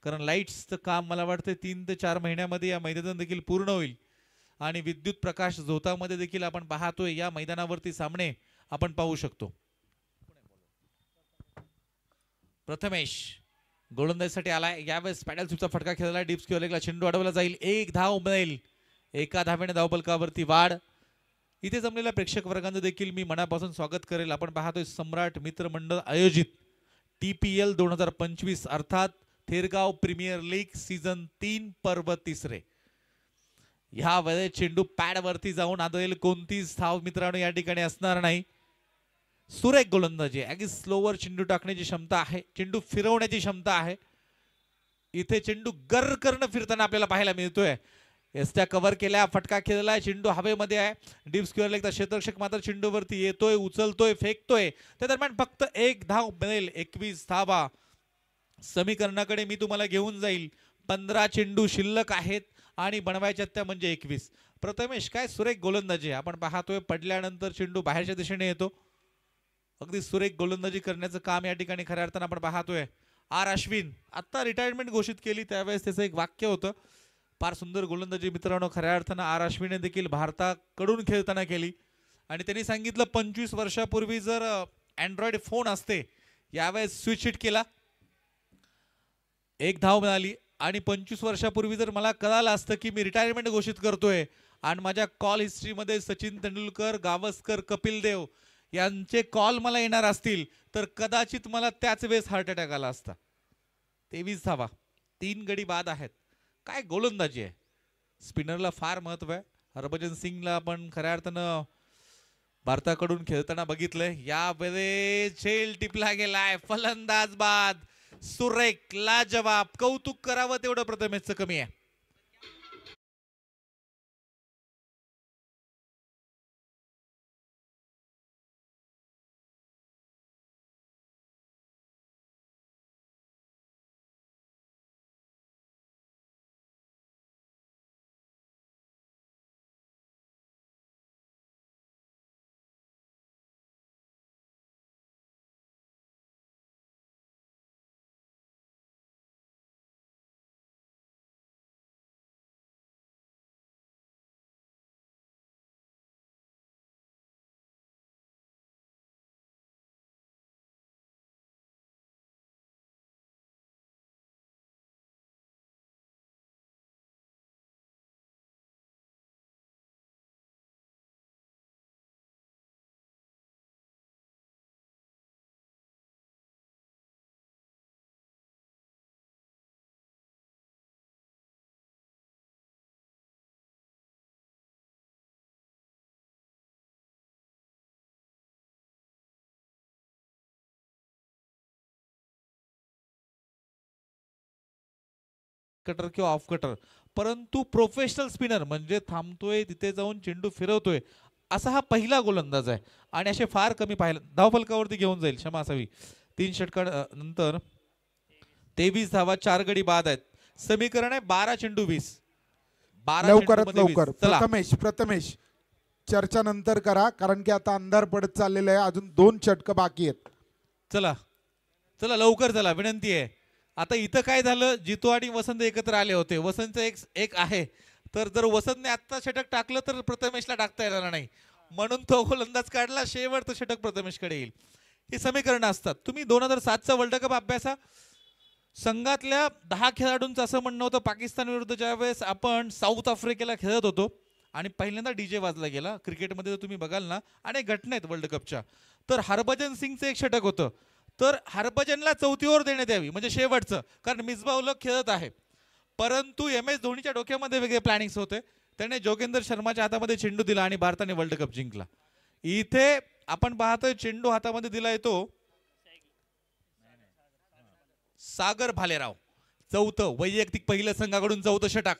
कारण लाईट्सचं काम मला वाटतं 3 ते 4 महिन्यामध्ये या मैदानात देखील पूर्ण होईल आणि विद्युत प्रकाश झोतामध्ये देखील आपण पाहतोय या मैदानावरती सामने आपण पाहू शकतो. प्रथमेश गोलंदाजीसाठी आलाय. यावेळेस पॅडल स्वीपचा फटका खेळला. डीप स्क्वेअर लेगला चेंडू अडवला जाईल. 1 धाव मिळेल. एका धावेने धावफलकावरती वाढ. इथे जमलेल्या प्रेक्षक वर्गांचं देखील मी मनापासून स्वागत करेल. आपण पाहतोय सम्राट मित्र मंडळ आयोजित TPL 2025 अर्थात थेरगाव प्रीमियर लीग सीझन 3 पर्व 3. ह्या वेळेस चेंडू पॅड वरती जाऊन आदळेल. कोणतीच धाव मित्रांनो या ठिकाणी असणार नाही. सुरेख गोलंदाजी. अगदी स्लोवर चेंडू टाकण्याची क्षमता आहे. चेंडू फिरवण्याची क्षमता आहे. इथे चेंडू गर करणं फिरताना आपल्याला पाहायला मिळतोय. एसट्या कव्हर केल्या. फटका खेळलाय. चेंडू हवेमध्ये आहे. डीप स्क्वेअर लेगचा क्षेत्ररक्षक मात्र चेंडूवरती येतोय, उचलतोय, फेकतोय. त्या दरम्यान फक्त 1 धाव मिळेल. 21 धावा. समीकरणाकडे मी तुम्हाला घेऊन जाईल. 15 चेंडू शिल्लक आहेत आणि बनवायच्यात त्या म्हणजे 21. प्रथमेश काय सुरेख गोलंदाजी. आपण पाहतोय पडल्यानंतर चेंडू बाहेरच्या दिशेने येतो. अगदी सुरेख गोलंदाजी करण्याचं काम या ठिकाणी खऱ्या अर्थानं आपण पाहतोय. आर अश्विन आता रिटायरमेंट घोषित केली त्यावेळेस त्याचं एक वाक्य होतं. फार सुंदर गोलंदाजी मित्रांनो खऱ्या अर्थानं आर अश्विनने देखील भारताकडून खेळताना केली आणि त्यांनी सांगितलं 25 वर्षापूर्वी जर अँड्रॉइड फोन असते यावेळेस स्विच हिट केला 1 धाव मिळाली आणि 25 वर्षापूर्वी जर मला कळालं असतं की मी रिटायरमेंट घोषित करतोय आणि माझ्या कॉल हिस्ट्रीमध्ये सचिन तेंडुलकर, गावस्कर, कपिल देव यांचे कॉल मला येणार असतील तर कदाचित मला त्याच वेळेस हार्ट अटॅक आला असता. 23 धावा. 3 गडी बाद आहेत. काय गोलंदाजी आहे. स्पिनरला फार महत्व आहे. हरभजन सिंगला आपण खऱ्या अर्थानं भारताकडून खेळताना बघितलंय. यावेळेस झेल टिपला गेलाय. फलंदाज बाद. सुरेख, लाजवाब. कौतुक करावं तेवढं प्रथमेशचं कमी आहे. कटर किंवा ऑफ कटर परंतु प्रोफेशनल स्पिनर म्हणजे थांबतोय तिथे जाऊन चेंडू फिरवतोय असा हा पहिला गोलंदाज आहे आणि असे फार कमी पाहिलं. धावफलकावरती घेऊन जाईल, क्षमा असावी. 3 षटका नंतर 23 धावा, 4 गडी बाद आहेत. समीकरण आहे 12 चेंडू 20. 12 लवकरात चेंडूमध्ये 20. लवकर चला प्रथमेश चर्चा नंतर करा, कारण की आता अंधार पडत चाललेला आहे. अजून 2 षटक बाकी आहेत. चला चला लवकर चला, विनंती आहे. आता इथं काय झालं, जितू आणि वसंत एकत्र आले होते. वसंत एक आहे, तर जर वसंतने आत्ता षटक टाकलं तर प्रथमेशला टाकता येणार नाही, म्हणून तो गोलंदाज काढला. शेवटचं षटक प्रथमेशकडे येईल. ही समीकरणं असतात. तुम्ही 2007चा वर्ल्ड कप अभ्यासा. संघातल्या 10 खेळाडूंचं असं म्हणणं होतं, पाकिस्तान विरुद्ध ज्यावेळेस आपण साऊथ आफ्रिकेला खेळत होतो आणि पहिल्यांदा डीजे वाजला गेला. क्रिकेटमध्ये जर तुम्ही बघाल ना, अनेक घटना आहेत वर्ल्ड कपच्या, तर हरभजन सिंगचं एक षटक होतं. तर हरभजनला 4थी ओव्हर देण्यात यावी, म्हणजे शेवटचं, कारण मिसबा उल हक खेळत आहे. परंतु MS धोनीच्या डोक्यामध्ये वेगळे प्लॅनिंग्स होते. त्याने जोगेंद्र शर्माच्या हातामध्ये चेंडू दिला आणि भारताने वर्ल्ड कप जिंकला. इथे आपण पाहतोय चेंडू हातामध्ये दिला येतो सागर भालेराव. 4थं वैयक्तिक पहिलं संघाकडून 4थं षटक.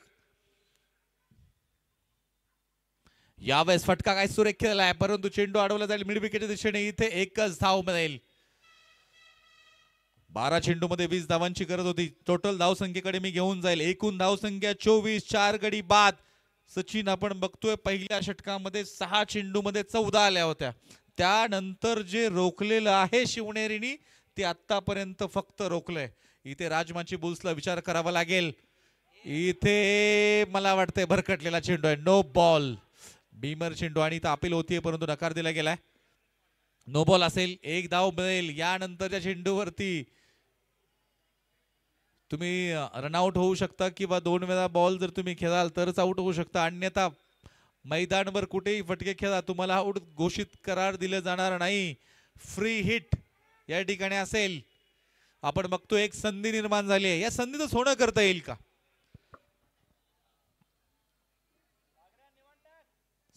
यावेळेस फटका काय सुरेख खेळला आहे, परंतु चेंडू अडवला जाईल मिड विकेटच्या दिशेने. इथे एकच धाव मिळेल. 12 चेंडू मध्ये 20 धावांची गरज होती. टोटल धावसंख्येकडे मी घेऊन जाईल. एकूण धावसंख्या 24, 4 गडी बाद. सचिन आपण बघतोय पहिल्या षटकामध्ये 6 चेंडू मध्ये 14 आल्या होत्या. त्यानंतर जे रोखलेलं आहे शिवनेरीनी, ते आतापर्यंत फक्त रोखलंय. इथे राजमाची बुल्सला विचार करावा लागेल. इथे मला वाटतंय भरकटलेला चेंडू आहे, नो बॉल. बीमर चेंडू आणि इथं अपील होतीये, परंतु नकार दिला गेलाय. नो बॉल असेल, 1 धाव मिळेल. यानंतरच्या चेंडूवरती तुम्ही रनआउट होऊ शकता किंवा 2 वेळा बॉल जर तुम्ही खेळाल तरच आउट होऊ शकता, अन्यथा मैदानभर कुठेही फटके खेळा, तुम्हाला आउट घोषित करार दिले जाणार नाही. फ्री हिट या ठिकाणी असेल. आपण बघतो एक संधी निर्माण झाली आहे. या संधीचं सोनं करता येईल का?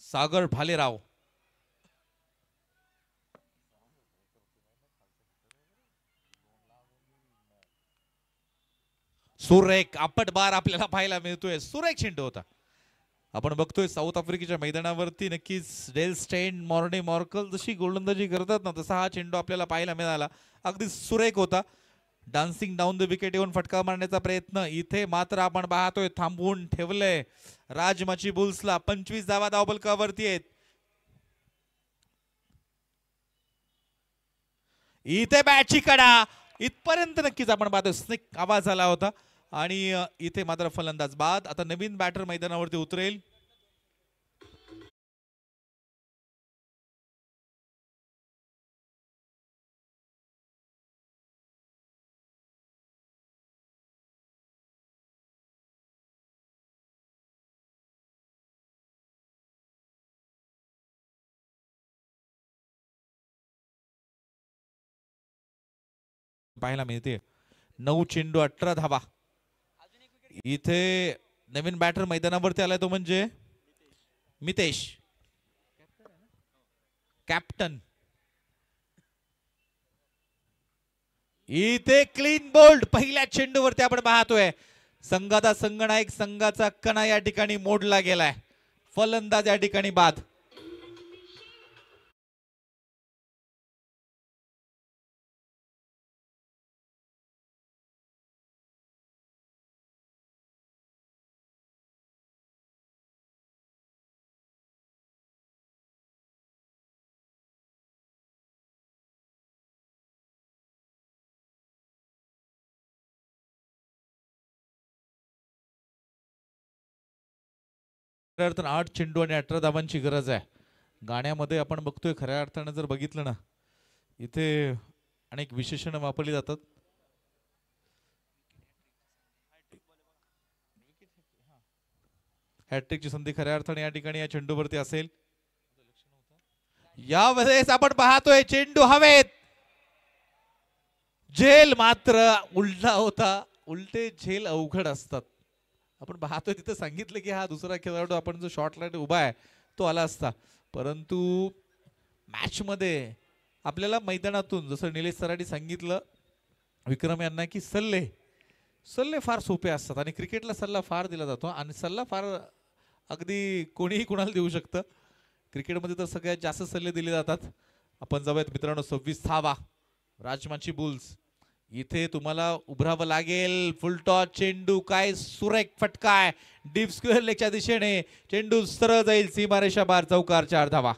सागर भालेराव. सुरेख आपट बार आपल्याला पाहायला मिळतोय. सुरेख चेंडू होता. आपण बघतोय साऊथ आफ्रिकेच्या मैदानावरती नक्कीच डेल स्टेन, मॉर्ने मॉर्कल जशी गोलंदाजी करतात ना, तसा हा चेंडू आपल्याला पाहायला मिळाला. अगदी सुरेख होता. डान्सिंग डाऊन द विकेट येऊन फटका मारण्याचा प्रयत्न. इथे मात्र आपण पाहतोय थांबवून ठेवलंय राजमाची बुल्सला. 25 धावा धावफलकावरती आहेत. इथे बॅटची कडा इथपर्यंत नक्कीच आपण पाहतोय स्निक आवाज आला होता आणि इथे मात्र फलंदाज बाद. आता नवीन बॅटर मैदानावरती उतरेल. पाहायला मिळते 9 चेंडू 18 धावा. इथे नवीन बॅटर मैदानावरती आलाय तो म्हणजे मितेश, कॅप्टन. इथे क्लीन बोल्ड पहिल्या चेंडूवरती आपण पाहतोय. संघाचा संघनायक, संघाचा कणा या ठिकाणी मोडला गेलाय. फलंदाज या ठिकाणी बाद. अर्थानं 8 चेंडू आणि 18 धावांची गरज आहे. गाण्यामध्ये आपण बघतोय खऱ्या अर्थानं जर बघितलं ना, इथे अनेक विशेषणं वापरली जातात. हॅट्रिकची संधी खऱ्या अर्थाने या ठिकाणी या चेंडूवरती असेल. यावेळेस आपण पाहतोय चेंडू हवेत. झेल मात्र उलटा होता. उलटे झेल अवघड असतात. आपण पाहतोय तिथे सांगितलं की हा दुसरा खेळाडू आपण जो शॉर्ट लाईन उभा आहे तो आला असता, परंतु मॅच मध्ये आपल्याला मैदानातून जसं निलेश सरांनी सांगितलं विक्रम यांना की सल्ले फार सोपे असतात आणि क्रिकेटला सल्ला फार दिला जातो आणि सल्ला फार अगदी कोणीही कुणाला देऊ शकतं. क्रिकेटमध्ये तर सगळ्यात जास्त सल्ले दिले जातात. आपण जाऊयात मित्रांनो 26 धावा राजमाची बुल्स. इथे तुम्हाला उभरावं लागेल. फुल टॉस चेंडू, काय सुरेख फटका आहे डीप स्क्वेअर लेगच्या दिशेने. चेंडू सरळ जाईल सीमारेषा बार, चौकार, 4 धावा.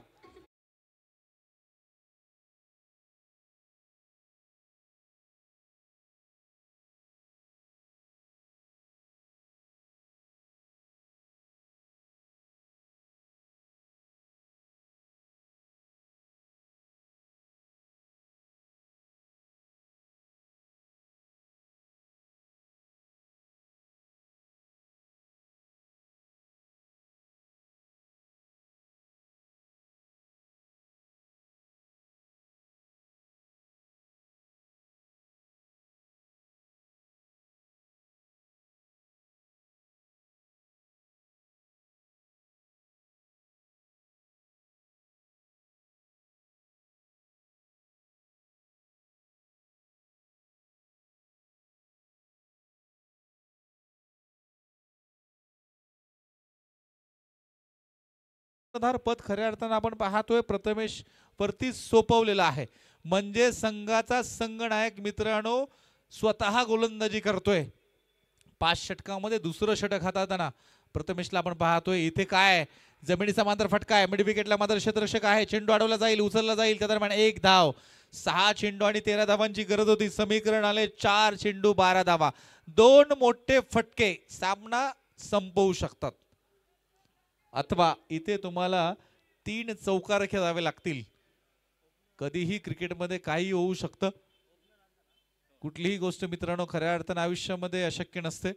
पद खऱ्या अर्थानं आपण पाहतोय प्रथमेश वरती सोपवलेला आहे. म्हणजे संघाचा संघनायक मित्रांनो स्वतः गोलंदाजी करतोय. 5 षटकामध्ये दुसरं षटक हाताळताना प्रथमेशला आपण पाहतोय. इथे काय जमिनीचा मात्र फटका आहे. मिड विकेटला मात्र क्षेत्ररक्षक आहे. चेंडू अडवला जाईल, उचलला जाईल. त्या दरम्यान 1 धाव. 6 चेंडू आणि 13 धावांची गरज होती. समीकरण आले 4 चेंडू 12 धावा. 2 मोठे फटके सामना संपवू शकतात, अथवा इथे तुम्हाला 3 चौकार खेळावे लागतील. कधीही क्रिकेटमध्ये काही होऊ शकतं. कुठलीही गोष्ट मित्रांनो खऱ्या अर्थानं आयुष्यामध्ये अशक्य नसते.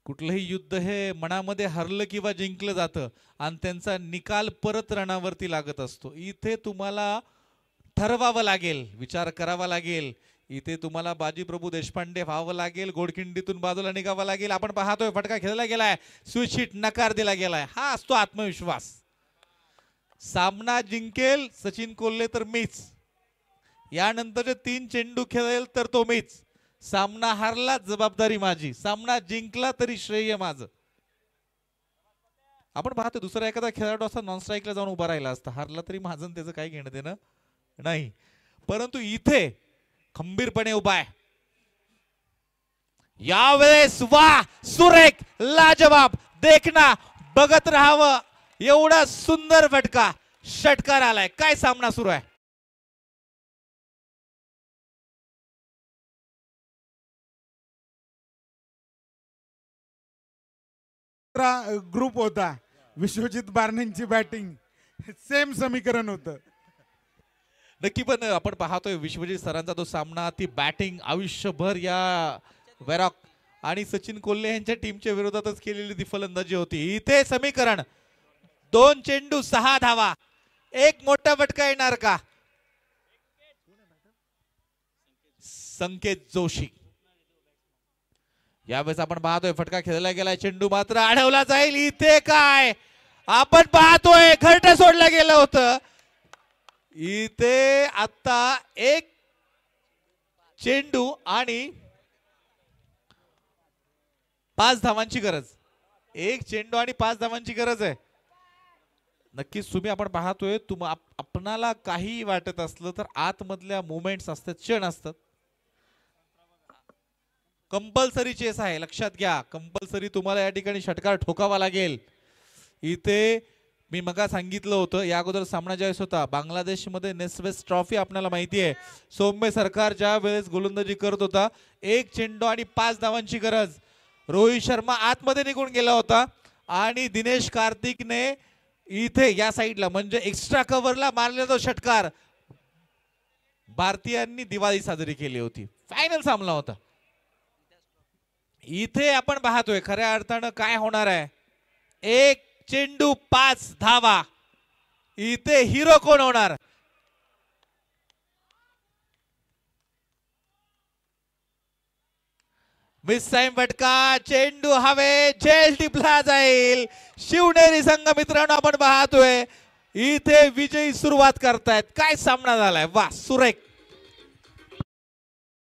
कुठलंही युद्ध हे मनामध्ये हरलं किंवा जिंकलं जातं आणि त्यांचा निकाल परत रणावरती लागत असतो. इथे तुम्हाला ठरवावं लागेल, विचार करावा लागेल. इथे तुम्हाला बाजीप्रभू देशपांडे व्हावं लागेल. गोडखिंडीतून बाजूला निघावं लागेल. आपण पाहतोय फटका खेळला गेलाय, स्विच हिट नकार दिला गेलाय. हा असतो आत्मविश्वास. सामना जिंकेल सचिन कोल्हे तर मीच, यानंतरचे 3 चेंडू खेळेल तर तो मीच. सामना हारला जबाबदारी माझी, सामना जिंकला तरी श्रेय माझं. आपण पाहतो दुसरा एखादा खेळाडू असा नॉन स्ट्राईकला जाऊन उभा राहिला असता, हारला तरी माझं त्याचं काही घेणं देणं नाही. परंतु इथे खंबीरपणे उभा आहे. यावेळेस वा सुरेख लाजवाब देखना, बघत राहावं एवढा सुंदर फटका षटकार आलाय. काय सामना सुरू आहे. ग्रुप होता. विश्वजित बारणेंची बॅटिंग, सेम समीकरण होतं. नक्की, पण आपण पाहतोय विश्वजित सरांचा तो सामना, ती बॅटिंग आयुष्यभर या वेरॉक आणि सचिन कोल्हे यांच्या टीमच्या विरोधातच केलेली ती फलंदाजी होती. इथे समीकरण 2 चेंडू 6 धावा. 1 मोठा फटका येणार का. संकेत जोशी. यावेळेस आपण पाहतोय फटका खेळला गेलाय, चेंडू मात्र अडवला जाईल. इथे काय आपण पाहतोय घरटं सोडलं गेलं होतं. इथे आता 1 चेंडू आणि 5 धावांची गरज. 1 चेंडू आणि 5 धावांची गरज आहे. नक्कीच तुम्ही आपण पाहतोय, आपणाला काही वाटत असलं तर आतमधल्या मुवमेंट्स असतात, क्षण असतात. कंपल्सरी चेस आहे, लक्षात घ्या. कंपल्सरी तुम्हाला या ठिकाणी षटकार ठोकावा लागेल. इथे मी मगा सांगितलं होतं, या अगोदर सामना ज्यावेळेस होता बांगलादेशमध्ये नेस्वेस ट्रॉफी, आपल्याला माहिती आहे. सौम्य सरकार ज्या वेळेस गोलंदाजी करत होता, 1 चेंडू आणि 5 धावांची गरज. रोहित शर्मा आतमध्ये निघून गेला होता आणि दिनेश कार्तिकने इथे या साईडला म्हणजे एक्स्ट्रा कव्हरला मारलेला तो षटकार भारतीयांनी दिवाळी साजरी केली होती. फायनल सामना होता. इथे आपण पाहतोय खऱ्या अर्थानं काय होणार आहे. 1 चेंडू 5 धावा. इथे हिरो कोण होणार. मिस टाइम फटका, चेंडू हवे, झेल टिपला जाईल. शिवनेरी संघ मित्रांनो आपण पाहतोय इथे विजयी सुरुवात करतायत. काय सामना झालाय, वा सुरेख.